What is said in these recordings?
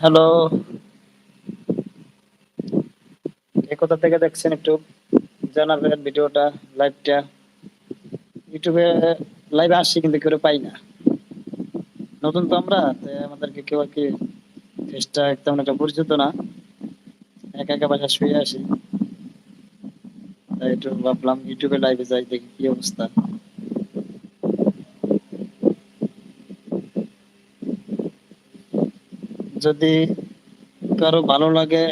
Hello, কে কোথা থেকে দেখছেন একটু জানাবেন ভিডিওটা, লাইভটা। ইউটিউবে লাইভে আসছি কিন্তু কেউ পাই না। নতুন তো আমরা, তাই আমাদেরকে কেউ আর কি ফেসটা তেমন একটা পরিচিত না। একা একা বাসায় শুয়ে আসি, তাই একটু ভাবলাম ইউটিউবে লাইভে যাই, দেখি কি অবস্থা। যদি কারো ভালো লাগে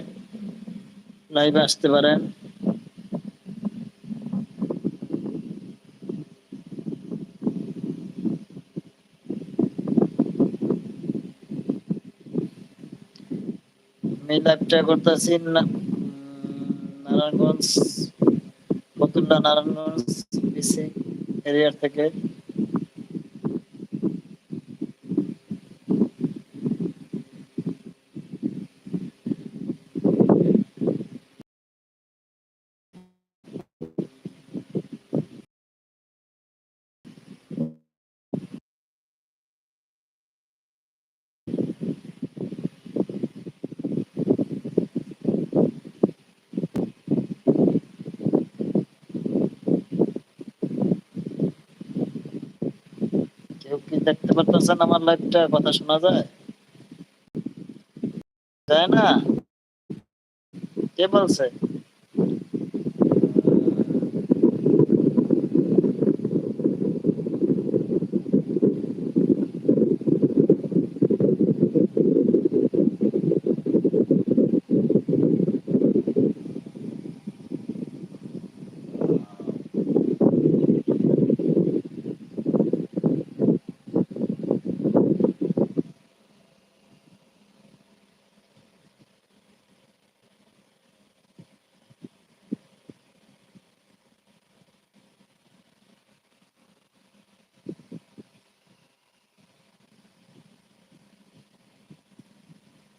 লাইভে আসতে পারেন। আমি লাইভটা করতেছি নারায়ণগঞ্জ, ফতুল্লা নারায়ণগঞ্জ বিসি এরিয়ার থেকে। কেউ কি দেখতে পারতেছেন আমার লাইভটা? কথা শোনা যায়? যায় না? কে বলছে?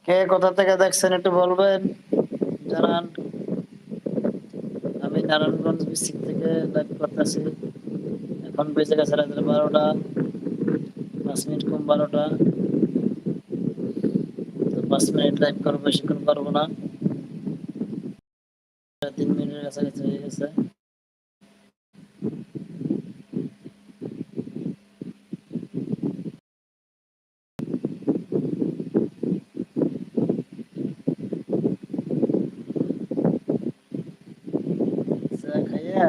কে কোথা থেকে দেখছেন একটু বলবেন, জানান। আমি নারায়ণগঞ্জ ডিস্ট্রিক্ট থেকে লাইভ করতেছি। এখন বেজে গেছে রাতের 12টা, 5 মিনিট কম 12টা। তো 5 মিনিট লাইভ করবো, বেশিক্ষণ পারবো না। 3 মিনিটের কাছাকাছি হয়ে গেছে। চা খাইয়া